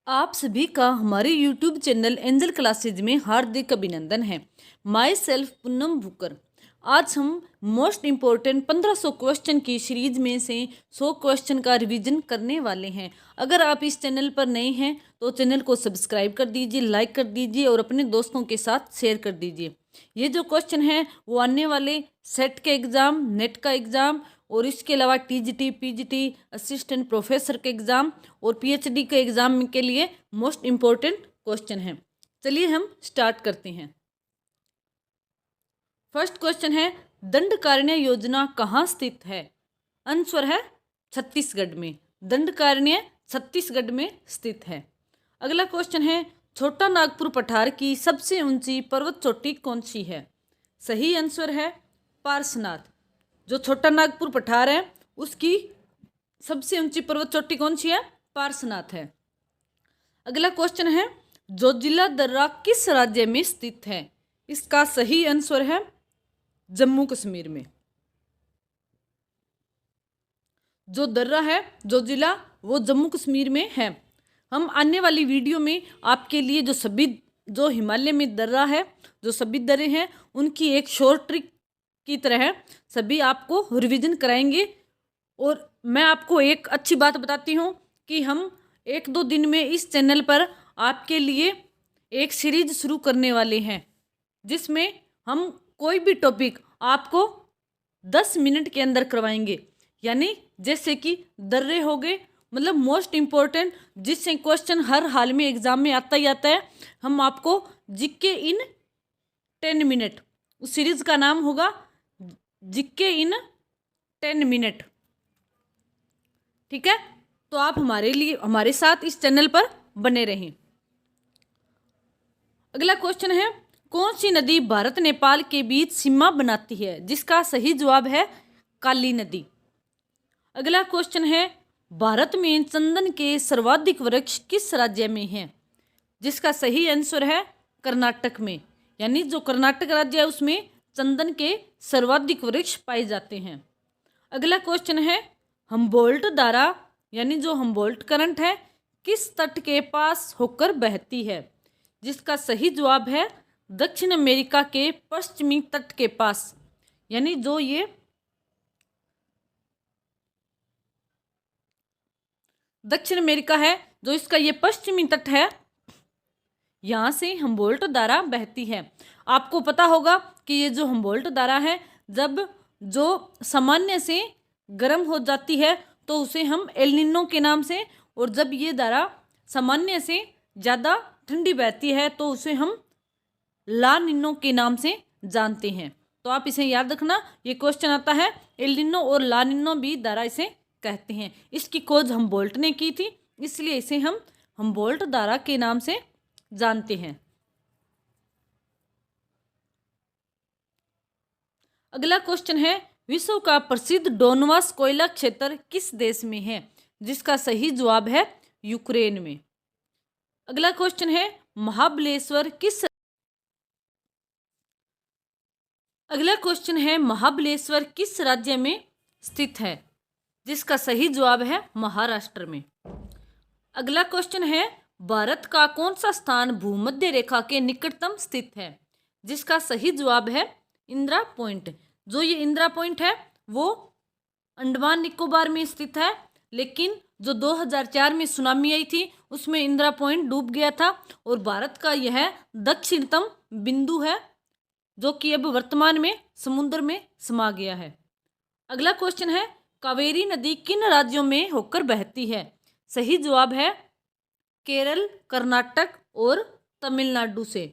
आप सभी का हमारे YouTube चैनल एंजल क्लासेज में हार्दिक अभिनंदन है। My self Poonam Booker. आज हम मोस्ट इम्पोर्टेंट 1500 क्वेश्चन की सीरीज में से 100 क्वेश्चन का रिवीजन करने वाले हैं। अगर आप इस चैनल पर नए हैं तो चैनल को सब्सक्राइब कर दीजिए, लाइक कर दीजिए और अपने दोस्तों के साथ शेयर कर दीजिए। ये जो क्वेश्चन है वो आने वाले सेट के एग्ज़ाम, नेट का एग्ज़ाम और इसके अलावा टीजीटी, पीजीटी, असिस्टेंट प्रोफेसर के एग्ज़ाम और पीएचडी के एग्ज़ाम के लिए मोस्ट इम्पोर्टेंट क्वेश्चन है। चलिए हम स्टार्ट करते हैं। फर्स्ट क्वेश्चन है, दंडकारण्य योजना कहाँ स्थित है? आंसर है छत्तीसगढ़ में। दंडकारण्य छत्तीसगढ़ में स्थित है। अगला क्वेश्चन है, छोटा नागपुर पठार की सबसे ऊंची पर्वत चोटी कौन सी है? सही आंसर है पार्श्वनाथ। जो छोटा नागपुर पठार है उसकी सबसे ऊंची पर्वत चोटी कौन सी है? पार्श्वनाथ है। अगला क्वेश्चन है, जोजिला दर्रा किस राज्य में स्थित है? इसका सही आंसर है जम्मू कश्मीर में। जो दर्रा है जोजिला वो जम्मू कश्मीर में है। हम आने वाली वीडियो में आपके लिए जो हिमालय में दर्रा है, जो सभी दर्रे हैं उनकी एक शॉर्ट ट्रिक की तरह सभी आपको रिवीजन कराएंगे। और मैं आपको एक अच्छी बात बताती हूँ कि हम 1-2 दिन में इस चैनल पर आपके लिए एक सीरीज शुरू करने वाले हैं, जिसमें हम कोई भी टॉपिक आपको 10 मिनट के अंदर करवाएंगे। यानी जैसे कि दर्रे हो गए, मतलब मोस्ट इम्पोर्टेंट, जिससे क्वेश्चन हर हाल में एग्जाम में आता ही आता है। हम आपको जीके इन 10 मिनट, उस सीरीज का नाम होगा जीके इन 10 मिनट। ठीक है, तो आप हमारे साथ इस चैनल पर बने रहें। अगला क्वेश्चन है, कौन सी नदी भारत नेपाल के बीच सीमा बनाती है? जिसका सही जवाब है काली नदी। अगला क्वेश्चन है, भारत में चंदन के सर्वाधिक वृक्ष किस राज्य में हैं? जिसका सही आंसर है कर्नाटक में। यानी जो कर्नाटक राज्य है उसमें चंदन के सर्वाधिक वृक्ष पाए जाते हैं। अगला क्वेश्चन है, हम्बोल्ट धारा यानी जो हम्बोल्ट करंट है किस तट के पास होकर बहती है? जिसका सही जवाब है दक्षिण अमेरिका के पश्चिमी तट के पास। यानी जो ये दक्षिण अमेरिका है, जो इसका ये पश्चिमी तट है, यहाँ से हम्बोल्ट धारा बहती है। आपको पता होगा कि ये जो हम्बोल्ट धारा है, जब जो सामान्य से गर्म हो जाती है तो उसे हम एल निनो के नाम से, और जब ये धारा सामान्य से ज़्यादा ठंडी बहती है तो उसे हम ला निनो के नाम से जानते हैं। तो आप इसे याद रखना, ये क्वेश्चन आता है। एल निनो और ला निनो भी धारा इसे कहते हैं। इसकी खोज हम्बोल्ट ने की थी, इसलिए इसे हम हम्बोल्ट धारा के नाम से जानते हैं। अगला क्वेश्चन है, विश्व का प्रसिद्ध डोनबास कोयला क्षेत्र किस देश में है? जिसका सही जवाब है यूक्रेन में। अगला क्वेश्चन है, महाबलेश्वर किस राज्य में स्थित है? जिसका सही जवाब है महाराष्ट्र में। अगला क्वेश्चन है, भारत का कौन सा स्थान भूमध्य रेखा के निकटतम स्थित है? जिसका सही जवाब है इंदिरा पॉइंट। जो ये इंदिरा पॉइंट है वो अंडमान निकोबार में स्थित है, लेकिन जो 2004 में सुनामी आई थी उसमें इंदिरा पॉइंट डूब गया था और भारत का यह दक्षिणतम बिंदु है, जो कि अब वर्तमान में समुद्र में समा गया है। अगला क्वेश्चन है, कावेरी नदी किन राज्यों में होकर बहती है? सही जवाब है केरल, कर्नाटक और तमिलनाडु से।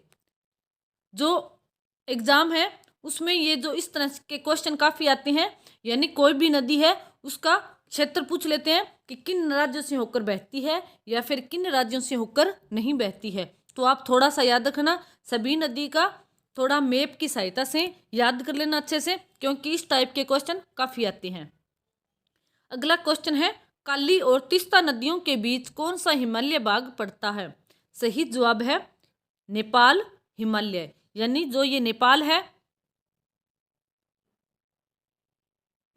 जो एग्जाम है उसमें ये जो इस तरह के क्वेश्चन काफ़ी आते हैं, यानी कोई भी नदी है उसका क्षेत्र पूछ लेते हैं कि किन राज्यों से होकर बहती है या फिर किन राज्यों से होकर नहीं बहती है। तो आप थोड़ा सा याद रखना, सभी नदी का थोड़ा मैप की सहायता से याद कर लेना अच्छे से, क्योंकि इस टाइप के क्वेश्चन काफ़ी आते हैं। अगला क्वेश्चन है, काली और तीस्ता नदियों के बीच कौन सा हिमालय भाग पड़ता है? सही जवाब है नेपाल हिमालय। यानी जो ये नेपाल है,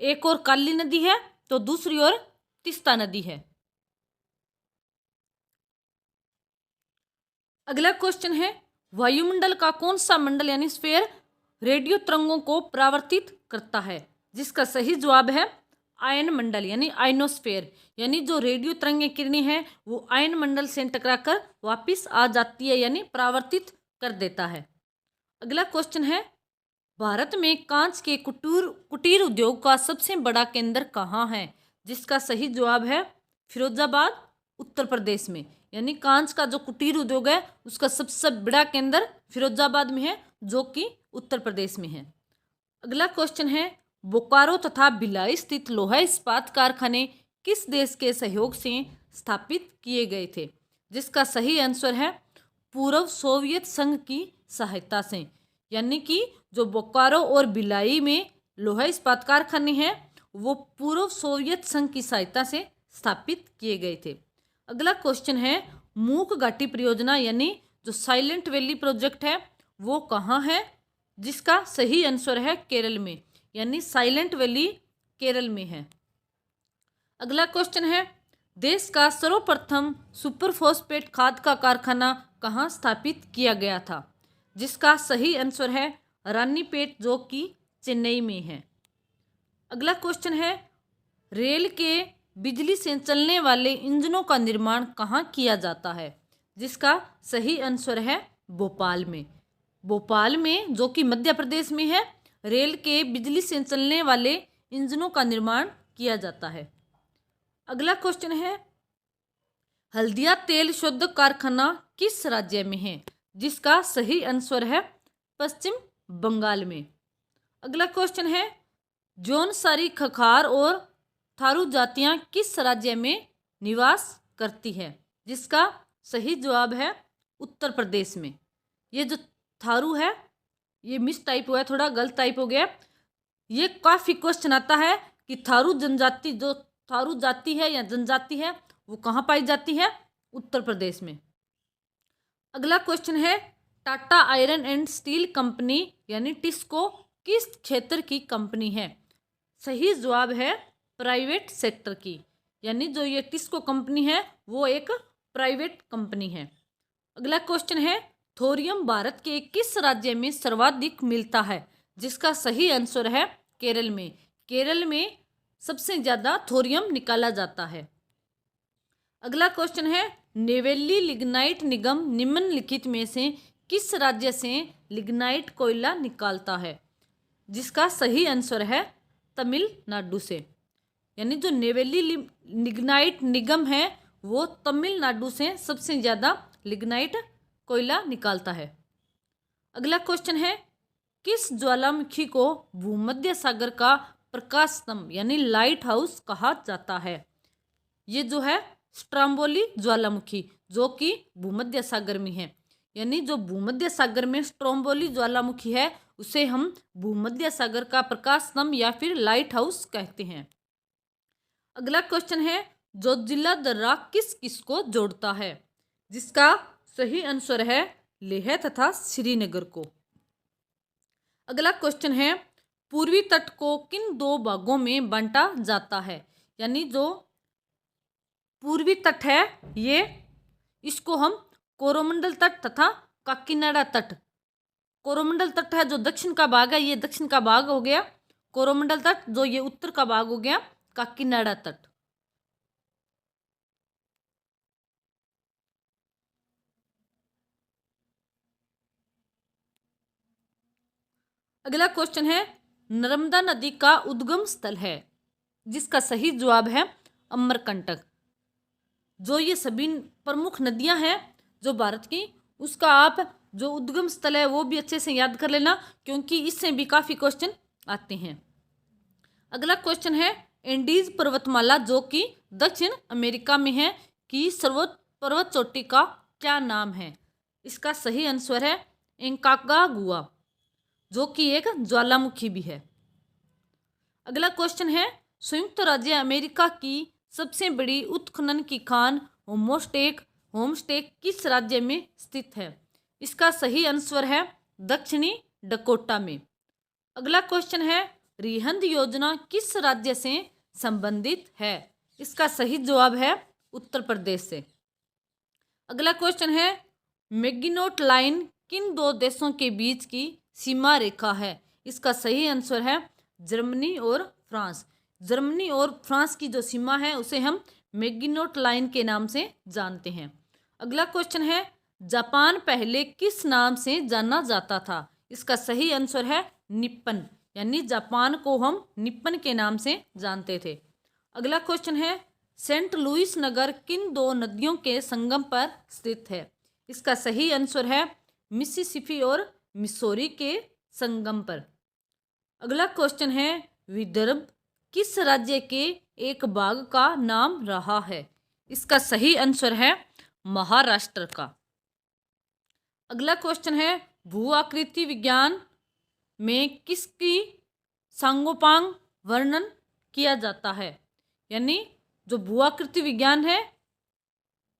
एक और काली नदी है तो दूसरी ओर तीस्ता नदी है। अगला क्वेश्चन है, वायुमंडल का कौन सा मंडल यानी स्फीयर रेडियो तरंगों को परावर्तित करता है? जिसका सही जवाब है आयन मंडल यानी आयनोस्फीयर। यानी जो रेडियो तरंगें किरणें हैं वो आयन मंडल से टकराकर वापस आ जाती है यानी परावर्तित कर देता है। अगला क्वेश्चन है, भारत में कांच के कुटीर उद्योग का सबसे बड़ा केंद्र कहाँ है? जिसका सही जवाब है फिरोजाबाद, उत्तर प्रदेश में। यानी कांच का जो कुटीर उद्योग है उसका सबसे बड़ा केंद्र फिरोजाबाद में है, जो कि उत्तर प्रदेश में है। अगला क्वेश्चन है, बोकारो तथा भिलाई स्थित लोहा इस्पात कारखाने किस देश के सहयोग से स्थापित किए गए थे? जिसका सही आंसर है पूर्व सोवियत संघ की सहायता से। यानी कि जो बोकारो और भिलाई में लोहा इस्पात कारखाने हैं वो पूर्व सोवियत संघ की सहायता से स्थापित किए गए थे। अगला क्वेश्चन है, मूक घाटी परियोजना यानी जो साइलेंट वैली प्रोजेक्ट है वो कहाँ है? जिसका सही आंसर है केरल में। यानी साइलेंट वैली केरल में है। अगला क्वेश्चन है, देश का सर्वप्रथम सुपर फॉस्फेट खाद का कारखाना कहाँ स्थापित किया गया था? जिसका सही आंसर है रानीपेट, जो कि चेन्नई में है। अगला क्वेश्चन है, रेल के बिजली से चलने वाले इंजनों का निर्माण कहाँ किया जाता है? जिसका सही आंसर है भोपाल में। भोपाल में, जो कि मध्य प्रदेश में है, रेल के बिजली से चलने वाले इंजनों का निर्माण किया जाता है। अगला क्वेश्चन है, हल्दिया तेल शुद्ध कारखाना किस राज्य में है? जिसका सही आंसर है पश्चिम बंगाल में। अगला क्वेश्चन है, जौनसारी, खखार और थारू जातियां किस राज्य में निवास करती है? जिसका सही जवाब है उत्तर प्रदेश में। ये जो थारू है ये मिस टाइप हुआ है, थोड़ा गलत टाइप हो गया। ये काफ़ी क्वेश्चन आता है कि थारू जनजाति, जो थारू जाति है या जनजाति है, वो कहाँ पाई जाती है? उत्तर प्रदेश में। अगला क्वेश्चन है, Tata iron and steel company यानी टिस्को किस क्षेत्र की कंपनी है? सही जवाब है प्राइवेट सेक्टर की। यानी जो ये टिस्को कंपनी है वो एक प्राइवेट कंपनी है। अगला क्वेश्चन है, थोरियम भारत के किस राज्य में सर्वाधिक मिलता है? जिसका सही आंसर है केरल में। केरल में सबसे ज़्यादा थोरियम निकाला जाता है। अगला क्वेश्चन है, नेवेली लिग्नाइट निगम निम्नलिखित में से किस राज्य से लिग्नाइट कोयला निकालता है? जिसका सही आंसर है तमिलनाडु से। यानी जो नेवेली लिग्नाइट निगम है वो तमिलनाडु से सबसे ज़्यादा लिग्नाइट कोयला निकालता है। अगला क्वेश्चन है, किस ज्वालामुखी को भूमध्य सागर का प्रकाश स्तंभ यानी लाइट हाउस कहा जाता है? ये जो है स्ट्रोम्बोली ज्वालामुखी, जो कि भूमध्य सागर में है। यानी जो भूमध्य सागर में स्ट्रोम्बोली ज्वालामुखी है उसे हम भूमध्य सागर का प्रकाश स्तंभ या फिर लाइट हाउस कहते हैं। अगला क्वेश्चन है, जोजिला दर्रा किस किस को जोड़ता है? जिसका सही आंसर है लेह तथा श्रीनगर को। अगला क्वेश्चन है, पूर्वी तट को किन दो भागों में बांटा जाता है? यानी जो पूर्वी तट है ये, इसको हम कोरोमंडल तट तथा काकीनाडा तट। कोरोमंडल तट है जो दक्षिण का भाग है, ये दक्षिण का भाग हो गया कोरोमंडल तट, जो ये उत्तर का भाग हो गया काकीनाडा तट। अगला क्वेश्चन है, नर्मदा नदी का उद्गम स्थल है? जिसका सही जवाब है अमरकंटक। जो ये सभी प्रमुख नदियां हैं जो भारत की, उसका आप जो उद्गम स्थल है वो भी अच्छे से याद कर लेना, क्योंकि इससे भी काफ़ी क्वेश्चन आते हैं। अगला क्वेश्चन है, एंडीज पर्वतमाला जो कि दक्षिण अमेरिका में है कि सर्वोच्च पर्वत चोटी का क्या नाम है? इसका सही आंसर है एंकाकागुआ, जो कि एक ज्वालामुखी भी है। अगला क्वेश्चन है, संयुक्त राज्य अमेरिका की सबसे बड़ी उत्खनन की खान होमस्टेक किस राज्य में स्थित है? इसका सही आंसर है दक्षिणी डकोटा में। अगला क्वेश्चन है, रिहंद योजना किस राज्य से संबंधित है? इसका सही जवाब है उत्तर प्रदेश से। अगला क्वेश्चन है, मैगिनोट लाइन किन दो देशों के बीच की सीमा रेखा है? इसका सही आंसर है जर्मनी और फ्रांस। जर्मनी और फ्रांस की जो सीमा है उसे हम मैगिनोट लाइन के नाम से जानते हैं। अगला क्वेश्चन है, जापान पहले किस नाम से जाना जाता था? इसका सही आंसर है निप्पन, यानी जापान को हम निप्पन के नाम से जानते थे। अगला क्वेश्चन है, सेंट लुइस नगर किन दो नदियों के संगम पर स्थित है? इसका सही आंसर है मिसिसिपी और मिसौरी के संगम पर। अगला क्वेश्चन है, विदर्भ किस राज्य के एक भाग का नाम रहा है? इसका सही आंसर है महाराष्ट्र का। अगला क्वेश्चन है, भू आकृति विज्ञान में किसकी सांगोपांग वर्णन किया जाता है? यानी जो भू आकृति विज्ञान है,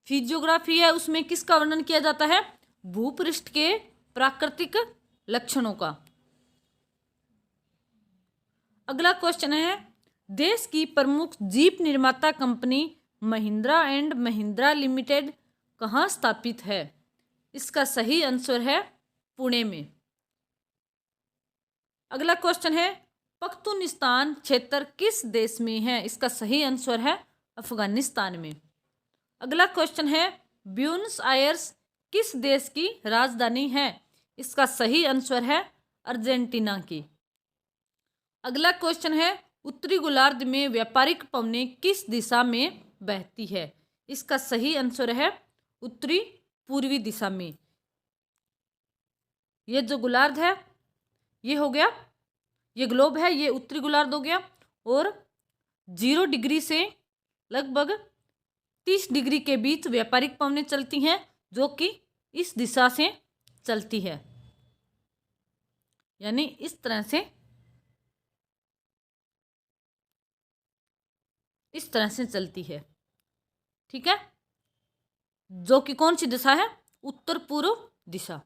फिजियोग्राफी है, उसमें किसका वर्णन किया जाता है? भूपृष्ठ के प्राकृतिक लक्षणों का। अगला क्वेश्चन है, देश की प्रमुख जीप निर्माता company Mahindra and Mahindra limited कहाँ स्थापित है? इसका सही आंसर है पुणे में। अगला क्वेश्चन है, पख्तूनिस्तान क्षेत्र किस देश में है? इसका सही आंसर है अफगानिस्तान में। अगला क्वेश्चन है, ब्यूनस आयर्स किस देश की राजधानी है? इसका सही आंसर है अर्जेंटीना की। अगला क्वेश्चन है, उत्तरी गोलार्ध में व्यापारिक पवनें किस दिशा में बहती है? इसका सही आंसर है उत्तरी पूर्वी दिशा में। ये जो गोलार्ध है ये हो गया, ये ग्लोब है, ये उत्तरी गोलार्ध हो गया, और 0 डिग्री से लगभग 30 डिग्री के बीच व्यापारिक पवनें चलती हैं, जो कि इस दिशा से चलती है, यानी इस तरह से चलती है। ठीक है, जो कि कौन सी दिशा है? उत्तर पूर्व दिशा।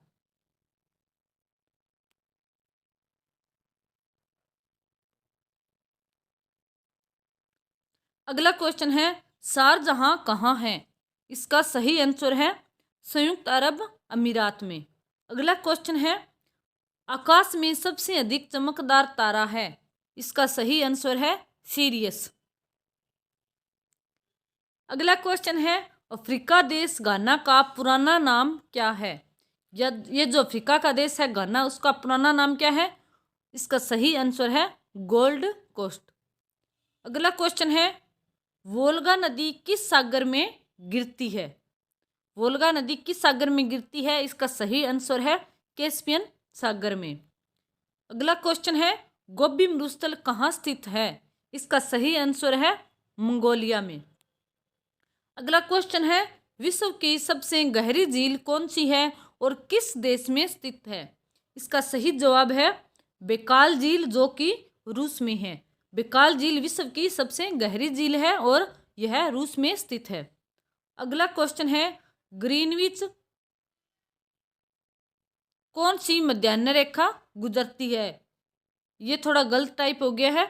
अगला क्वेश्चन है, शारजहां कहाँ है? इसका सही आंसर है संयुक्त अरब अमीरात में। अगला क्वेश्चन है, आकाश में सबसे अधिक चमकदार तारा है? इसका सही आंसर है सीरियस। अगला क्वेश्चन है, अफ्रीका देश घाना का पुराना नाम क्या है? ये जो अफ्रीका का देश है घाना, उसका पुराना नाम क्या है? इसका सही आंसर है गोल्ड कोस्ट। अगला क्वेश्चन है, वोल्गा नदी किस सागर में गिरती है? वोल्गा नदी किस सागर में गिरती है? इसका सही आंसर है कैस्पियन सागर में। अगला क्वेश्चन है, गोबी मरुस्थल कहाँ स्थित है? इसका सही आंसर है मंगोलिया में। अगला क्वेश्चन है, विश्व की सबसे गहरी झील कौन सी है और किस देश में स्थित है? इसका सही जवाब है बैकाल झील, जो कि रूस में है। बैकाल झील विश्व की सबसे गहरी झील है और यह रूस में स्थित है। अगला क्वेश्चन है, ग्रीनविच कौन सी मध्याह्न रेखा गुजरती है? ये थोड़ा गलत टाइप हो गया है,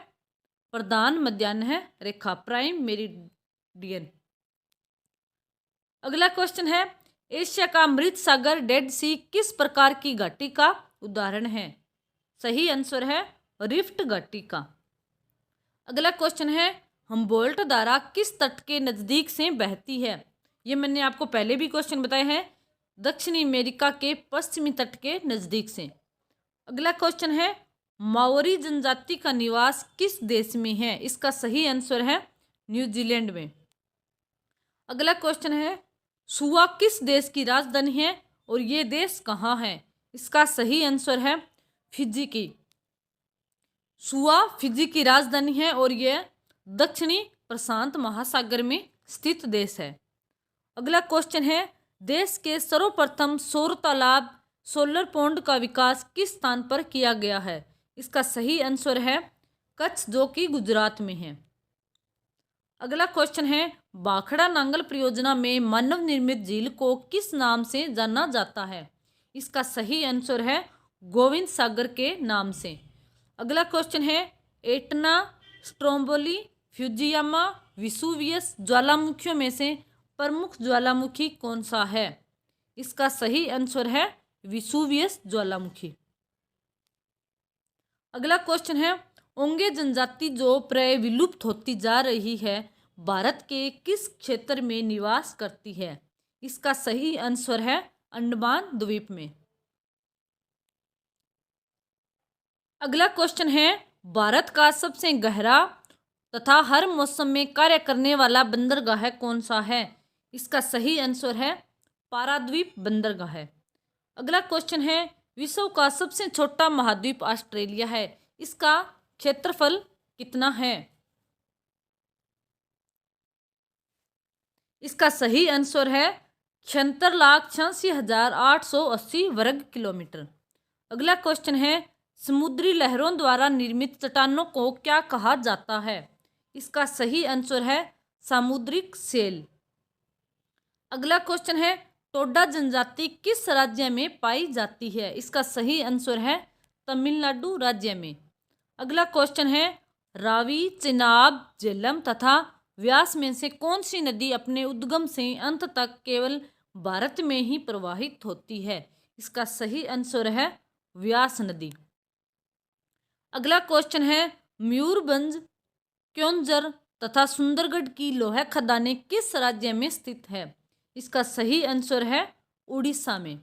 प्रधान मध्याह्न रेखा, प्राइम मेरिडियन। अगला क्वेश्चन है, एशिया का मृत सागर डेड सी किस प्रकार की घाटी का उदाहरण है? सही आंसर है रिफ्ट घाटी का। अगला क्वेश्चन है, हम्बोल्ट धारा किस तट के नजदीक से बहती है? ये मैंने आपको पहले भी क्वेश्चन बताए हैं, दक्षिणी अमेरिका के पश्चिमी तट के नजदीक से। अगला क्वेश्चन है, माओरी जनजाति का निवास किस देश में है? इसका सही आंसर है न्यूजीलैंड में। अगला क्वेश्चन है, सुआ किस देश की राजधानी है और ये देश कहाँ है? इसका सही आंसर है फिजी की। सुआ फिजी की राजधानी है और यह दक्षिणी प्रशांत महासागर में स्थित देश है। अगला क्वेश्चन है, देश के सर्वप्रथम सौर तालाब सोलर पॉन्ड का विकास किस स्थान पर किया गया है? इसका सही आंसर है कच्छ, जो कि गुजरात में है। अगला क्वेश्चन है, भाखड़ा नांगल परियोजना में मानव निर्मित झील को किस नाम से जाना जाता है? इसका सही आंसर है गोविंद सागर के नाम से। अगला क्वेश्चन है, एटना, स्ट्रोम्बोली, फ्यूजियामा, विसुवियस ज्वालामुखियों में से प्रमुख ज्वालामुखी कौन सा है? इसका सही आंसर है विसुवियस ज्वालामुखी। अगला क्वेश्चन है, ओंगे जनजाति जो प्राय विलुप्त होती जा रही है, भारत के किस क्षेत्र में निवास करती है? इसका सही आंसर है अंडमान द्वीप में। अगला क्वेश्चन है, भारत का सबसे गहरा तथा हर मौसम में कार्य करने वाला बंदरगाह कौन सा है? इसका सही आंसर है पाराद्वीप बंदरगाह। अगला क्वेश्चन है, विश्व का सबसे छोटा महाद्वीप ऑस्ट्रेलिया है, इसका क्षेत्रफल कितना है? इसका सही आंसर है 76,86,880 वर्ग किलोमीटर। अगला क्वेश्चन है, समुद्री लहरों द्वारा निर्मित चट्टानों को क्या कहा जाता है? इसका सही आंसर है सामुद्रिक सेल। अगला क्वेश्चन है, टोडा जनजाति किस राज्य में पाई जाती है? इसका सही आंसर है तमिलनाडु राज्य में। अगला क्वेश्चन है, रावी, चिनाब, झेलम तथा व्यास में से कौन सी नदी अपने उद्गम से अंत तक केवल भारत में ही प्रवाहित होती है? इसका सही आंसर है व्यास नदी। अगला क्वेश्चन है, मयूरभंज, क्योंझर तथा सुंदरगढ़ की लोहा खदानें किस राज्य में स्थित है? इसका सही आंसर है उड़ीसा में।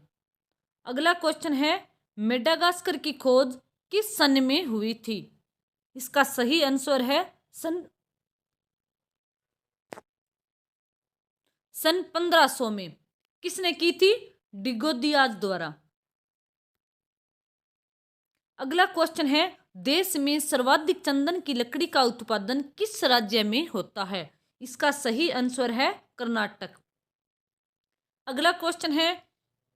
अगला क्वेश्चन है, मेडागास्कर की खोज किस सन में हुई थी? इसका सही आंसर है सन 1500 में। किसने की थी? डिगो दियाज द्वारा। अगला क्वेश्चन है, देश में सर्वाधिक चंदन की लकड़ी का उत्पादन किस राज्य में होता है? इसका सही आंसर है कर्नाटक। अगला क्वेश्चन है,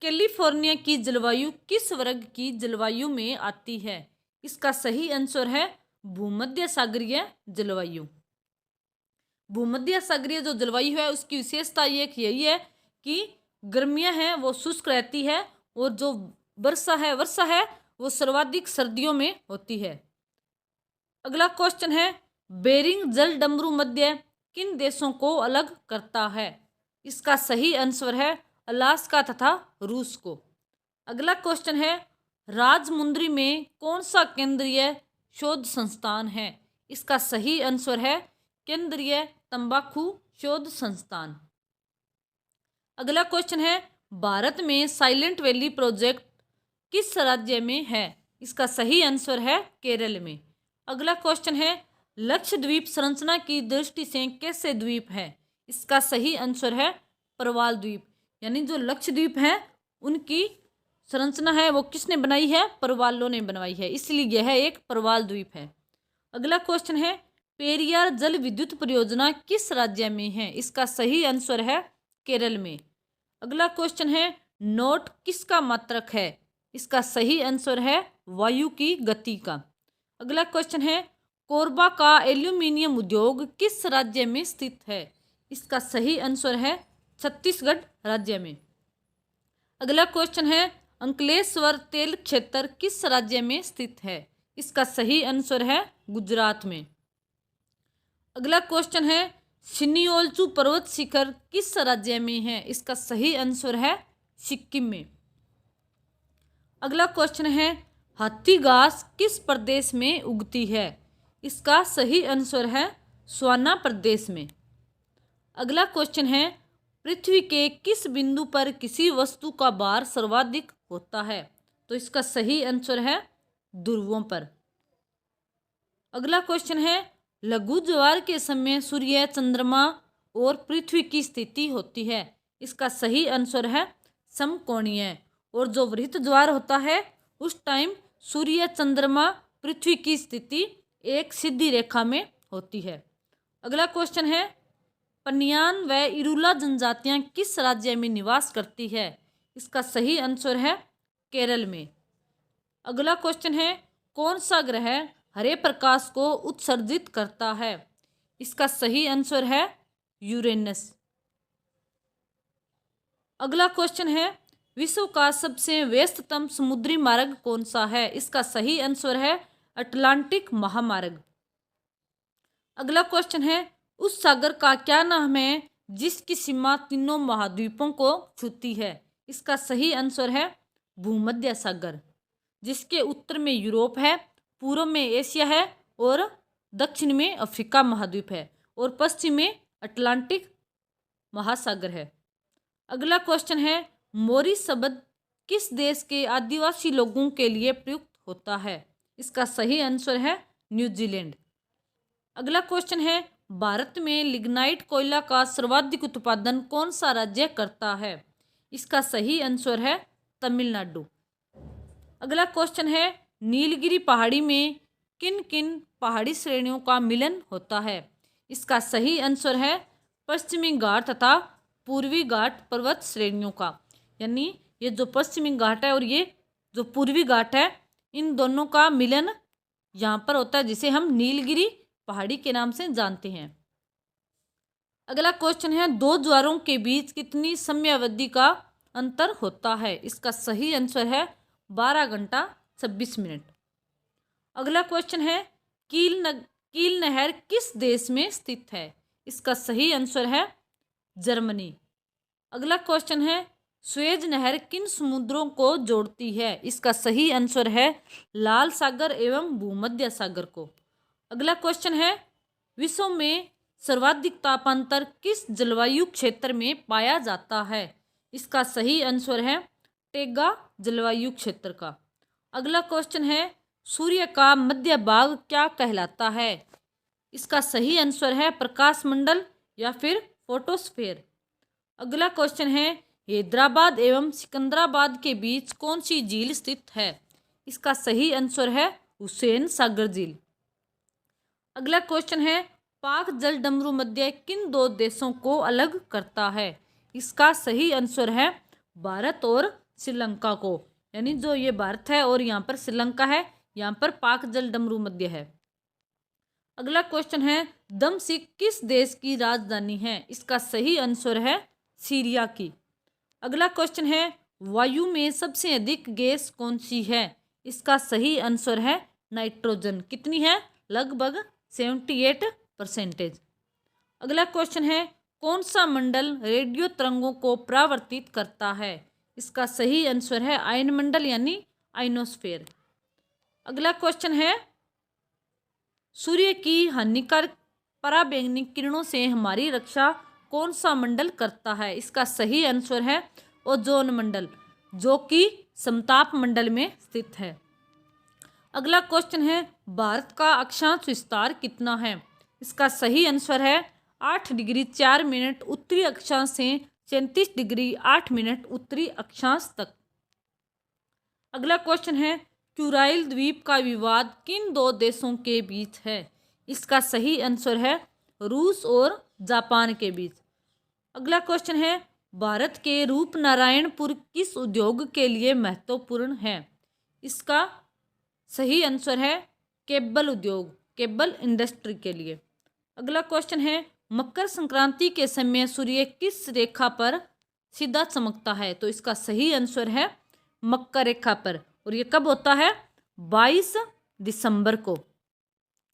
कैलिफोर्निया की जलवायु किस वर्ग की जलवायु में आती है? इसका सही आंसर है भूमध्य सागरीय जलवायु। भूमध्य सागरीय जो जलवायु है उसकी विशेषता यही है कि गर्मियां हैं वो शुष्क रहती है और जो वर्षा है वो सर्वाधिक सर्दियों में होती है। अगला क्वेश्चन है, बेरिंग जल डमरू मध्य किन देशों को अलग करता है? इसका सही आंसर है अलास्का तथा रूस को। अगला क्वेश्चन है, राजमुंद्री में कौन सा केंद्रीय शोध संस्थान है? इसका सही आंसर है केंद्रीय तंबाकू शोध संस्थान। अगला क्वेश्चन है, भारत में साइलेंट वैली प्रोजेक्ट किस राज्य में है? इसका सही आंसर है केरल में। अगला क्वेश्चन है, लक्षद्वीप संरचना की दृष्टि से कैसे द्वीप है? इसका सही आंसर है प्रवाल द्वीप। यानी जो लक्षद्वीप है उनकी संरचना है वो किसने बनाई है? प्रवालों ने बनवाई है, इसलिए यह एक प्रवाल द्वीप है। अगला क्वेश्चन है, पेरियार जल विद्युत परियोजना किस राज्य में है? इसका सही आंसर है केरल में। अगला क्वेश्चन है, नोट किसका मात्रक है? इसका सही आंसर है वायु की गति का। अगला क्वेश्चन है, कोरबा का एल्यूमिनियम उद्योग किस राज्य में स्थित है? इसका सही आंसर है छत्तीसगढ़ राज्य में। अगला क्वेश्चन है, अंकलेश्वर तेल क्षेत्र किस राज्य में स्थित है? इसका सही आंसर है गुजरात में। अगला क्वेश्चन है, सिनियोलचू पर्वत शिखर किस राज्य में है? इसका सही आंसर है सिक्किम में। अगला क्वेश्चन है, हाथी घास किस प्रदेश में उगती है? इसका सही आंसर है स्वाना प्रदेश में। अगला क्वेश्चन है, पृथ्वी के किस बिंदु पर किसी वस्तु का भार सर्वाधिक होता है? तो इसका सही आंसर है ध्रुवों पर। अगला क्वेश्चन है, लघु ज्वार के समय सूर्य, चंद्रमा और पृथ्वी की स्थिति होती है। इसका सही आंसर है समकोणीय। और जो वृत्त ज्वार होता है उस टाइम सूर्य, चंद्रमा, पृथ्वी की स्थिति एक सीधी रेखा में होती है। अगला क्वेश्चन है, पनियान व इरुला जनजातियां किस राज्य में निवास करती है? इसका सही आंसर है केरल में। अगला क्वेश्चन है, कौन सा ग्रह हरे प्रकाश को उत्सर्जित करता है? इसका सही आंसर है यूरेनस। अगला क्वेश्चन है, विश्व का सबसे व्यस्ततम समुद्री मार्ग कौन सा है? इसका सही आंसर है अटलांटिक महामार्ग। अगला क्वेश्चन है, उस सागर का क्या नाम है जिसकी सीमा तीनों महाद्वीपों को छूती है? इसका सही आंसर है भूमध्य सागर, जिसके उत्तर में यूरोप है, पूर्व में एशिया है और दक्षिण में अफ्रीका महाद्वीप है और पश्चिम में अटलांटिक महासागर है। अगला क्वेश्चन है, मोरी शब्द किस देश के आदिवासी लोगों के लिए प्रयुक्त होता है? इसका सही आंसर है न्यूजीलैंड। अगला क्वेश्चन है, भारत में लिग्नाइट कोयला का सर्वाधिक उत्पादन कौन सा राज्य करता है? इसका सही आंसर है तमिलनाडु। अगला क्वेश्चन है, नीलगिरी पहाड़ी में किन किन पहाड़ी श्रेणियों का मिलन होता है? इसका सही आंसर है पश्चिमी घाट तथा पूर्वी घाट पर्वत श्रेणियों का। यानी ये जो पश्चिमी घाट है और ये जो पूर्वी घाट है, इन दोनों का मिलन यहाँ पर होता है, जिसे हम नीलगिरी पहाड़ी के नाम से जानते हैं। अगला क्वेश्चन है, दो ज्वारों के बीच कितनी समयावधि का अंतर होता है? इसका सही आंसर है 12 घंटा 26 मिनट। अगला क्वेश्चन है, कील नहर किस देश में स्थित है? इसका सही आंसर है जर्मनी। अगला क्वेश्चन है, स्वेज नहर किन समुद्रों को जोड़ती है? इसका सही आंसर है लाल सागर एवं भूमध्य सागर को। अगला क्वेश्चन है, विश्व में सर्वाधिक तापांतर किस जलवायु क्षेत्र में पाया जाता है? इसका सही आंसर है टेगा जलवायु क्षेत्र का। अगला क्वेश्चन है, सूर्य का मध्य भाग क्या कहलाता है? इसका सही आंसर है प्रकाश मंडल या फिर फोटोस्फीयर। अगला क्वेश्चन है, हैदराबाद एवं सिकंदराबाद के बीच कौन सी झील स्थित है? इसका सही आंसर है हुसैन सागर झील। अगला क्वेश्चन है, पाक जल डमरू मध्य किन दो देशों को अलग करता है? इसका सही आंसर है भारत और श्रीलंका को। यानी जो ये भारत है और यहाँ पर श्रीलंका है, यहाँ पर पाक जल डमरू मध्य है। अगला क्वेश्चन है, दमश्क किस देश की राजधानी है? इसका सही आंसर है सीरिया की। अगला क्वेश्चन है, वायु में सबसे अधिक गैस कौन सी है? इसका सही आंसर है नाइट्रोजन। कितनी है? लगभग 78%। अगला क्वेश्चन है, कौन सा मंडल रेडियो तरंगों को परावर्तित करता है? इसका सही आंसर है आयन मंडल यानी आयनोस्फीयर। अगला क्वेश्चन है, सूर्य की हानिकारक पराबैंगनी किरणों से हमारी रक्षा कौन सा मंडल करता है? इसका सही आंसर है ओजोन मंडल, जो कि समताप मंडल में स्थित है। अगला क्वेश्चन है, भारत का अक्षांश विस्तार कितना है? इसका सही आंसर है 8 डिग्री 4 मिनट उत्तरी अक्षांश से 34 डिग्री 8 मिनट उत्तरी अक्षांश तक। अगला क्वेश्चन है, क्यूराइल द्वीप का विवाद किन दो देशों के बीच है? इसका सही आंसर है रूस और जापान के बीच। अगला क्वेश्चन है, भारत के रूपनारायणपुर किस उद्योग के लिए महत्वपूर्ण है? इसका सही आंसर है केबल उद्योग, केबल इंडस्ट्री के लिए। अगला क्वेश्चन है, मकर संक्रांति के समय सूर्य किस रेखा पर सीधा चमकता है? तो इसका सही आंसर है मकर रेखा पर। और ये कब होता है? 22 दिसंबर को।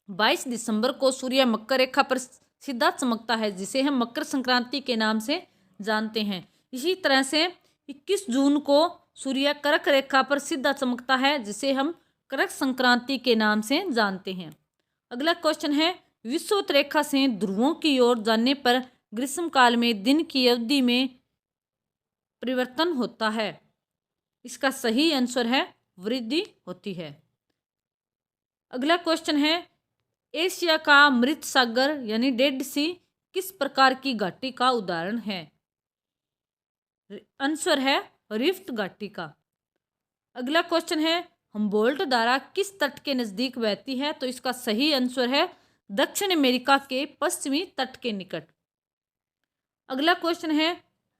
22 दिसंबर को सूर्य मकर रेखा पर सीधा चमकता है, जिसे हम मकर संक्रांति के नाम से जानते हैं। इसी तरह से 21 जून को सूर्य कर्क रेखा पर सीधा चमकता है, जिसे हम कर्क संक्रांति के नाम से जानते हैं। अगला क्वेश्चन है, विषुवत रेखा से ध्रुवों की ओर जाने पर ग्रीष्म काल में दिन की अवधि में परिवर्तन होता है। इसका सही आंसर है वृद्धि होती है। अगला क्वेश्चन है, एशिया का मृत सागर यानी डेड सी किस प्रकार की घाटी का उदाहरण है? आंसर है रिफ्ट घाटी का। अगला क्वेश्चन है, हम्बोल्ट धारा किस तट के नजदीक बहती है? तो इसका सही आंसर है दक्षिण अमेरिका के पश्चिमी तट के निकट। अगला क्वेश्चन है,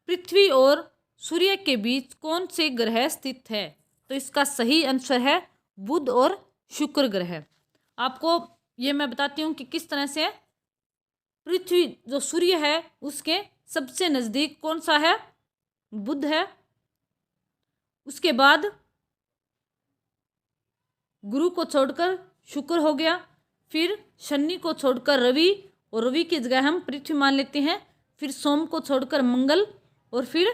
पृथ्वी और सूर्य के बीच कौन से ग्रह स्थित है? तो इसका सही आंसर है बुध और शुक्र ग्रह। आपको ये मैं बताती हूँ कि किस तरह से पृथ्वी जो सूर्य है उसके सबसे नज़दीक कौन सा है? बुध है। उसके बाद गुरु को छोड़कर शुक्र हो गया, फिर शनि को छोड़कर रवि, और रवि की जगह हम पृथ्वी मान लेते हैं, फिर सोम को छोड़कर मंगल, और फिर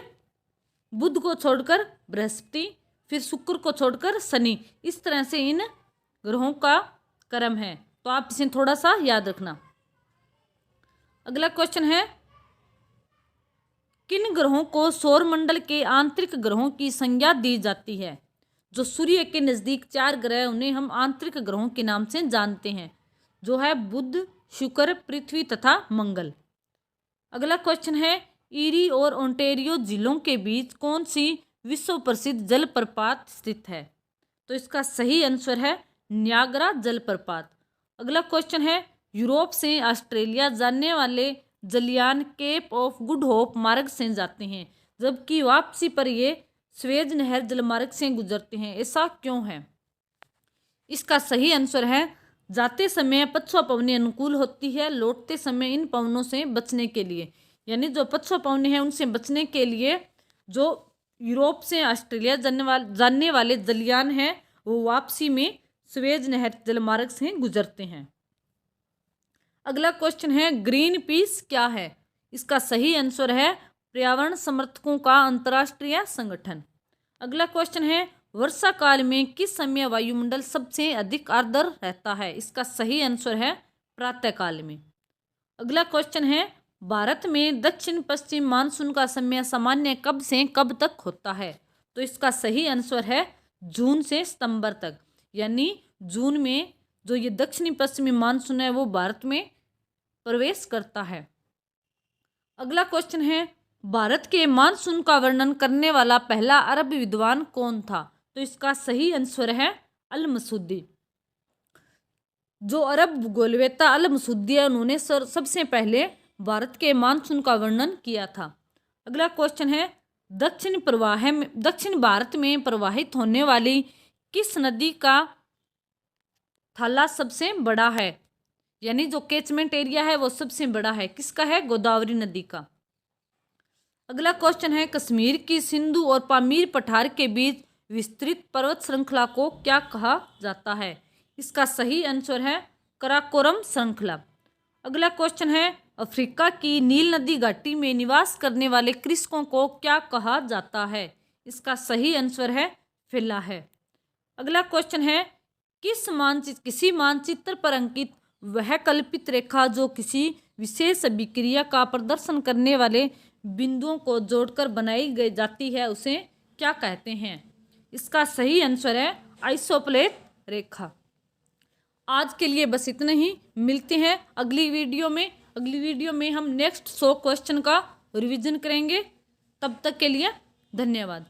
बुध को छोड़कर बृहस्पति, फिर शुक्र को छोड़कर शनि। इस तरह से इन ग्रहों का क्रम है, तो आप इसे थोड़ा सा याद रखना। अगला क्वेश्चन है, किन ग्रहों को सौरमंडल के आंतरिक ग्रहों की संज्ञा दी जाती है? जो सूर्य के नज़दीक 4 ग्रह, उन्हें हम आंतरिक ग्रहों के नाम से जानते हैं, जो है बुध, शुक्र, पृथ्वी तथा मंगल। अगला क्वेश्चन है, ईरी और ओंटेरियो जिलों के बीच कौन सी विश्व प्रसिद्ध जलप्रपात स्थित है? तो इसका सही आंसर है न्यागरा जलप्रपात। अगला क्वेश्चन है, यूरोप से ऑस्ट्रेलिया जाने वाले जलयान केप ऑफ गुड होप मार्ग से जाते हैं, जबकि वापसी पर ये स्वेज नहर जलमार्ग से गुजरते हैं, ऐसा क्यों है? इसका सही आंसर है, जाते समय पछुआ पवनें अनुकूल होती है, लौटते समय इन पवनों से बचने के लिए, यानी जो पछुआ पवनें हैं उनसे बचने के लिए जो यूरोप से ऑस्ट्रेलिया जाने वाले जलयान हैं वो वापसी में स्वेज नहर जलमार्ग से गुजरते हैं। अगला क्वेश्चन है, ग्रीन पीस क्या है? इसका सही आंसर है पर्यावरण समर्थकों का अंतर्राष्ट्रीय संगठन। अगला क्वेश्चन है, वर्षा काल में किस समय वायुमंडल सबसे अधिक आर्द्र रहता है? इसका सही आंसर है प्रातः काल में। अगला क्वेश्चन है, भारत में दक्षिण पश्चिम मानसून का समय सामान्य कब से कब तक होता है? तो इसका सही आंसर है जून से सितंबर तक, यानी जून में जो ये दक्षिणी पश्चिमी मानसून है वो भारत में प्रवेश करता है। अगला क्वेश्चन है, भारत के मानसून का वर्णन करने वाला पहला अरब विद्वान कौन था? तो इसका सही आंसर है अल मसूदी। जो अरब भूगोलवेत्ता अल मसूदी है उन्होंने सबसे पहले भारत के मानसून का वर्णन किया था। अगला क्वेश्चन है, दक्षिण भारत में प्रवाहित होने वाली किस नदी का थाला सबसे बड़ा है? यानी जो कैचमेंट एरिया है वो सबसे बड़ा है, किसका है? गोदावरी नदी का। अगला क्वेश्चन है, कश्मीर की सिंधु और पामीर पठार के बीच विस्तृत पर्वत श्रृंखला को क्या कहा जाता है? इसका सही आंसर है कराकोरम श्रृंखला। अगला क्वेश्चन है, अफ्रीका की नील नदी घाटी में निवास करने वाले कृषकों को क्या कहा जाता है? इसका सही आंसर है फेलाह। अगला क्वेश्चन है, किसी मानचित्र पर अंकित वह कल्पित रेखा जो किसी विशेष अभिक्रिया का प्रदर्शन करने वाले बिंदुओं को जोड़कर बनाई जाती है उसे क्या कहते हैं? इसका सही आंसर है आइसोप्लेट रेखा। आज के लिए बस इतना ही, मिलते हैं अगली वीडियो में। अगली वीडियो में हम नेक्स्ट 100 क्वेश्चन का रिवीजन करेंगे। तब तक के लिए धन्यवाद।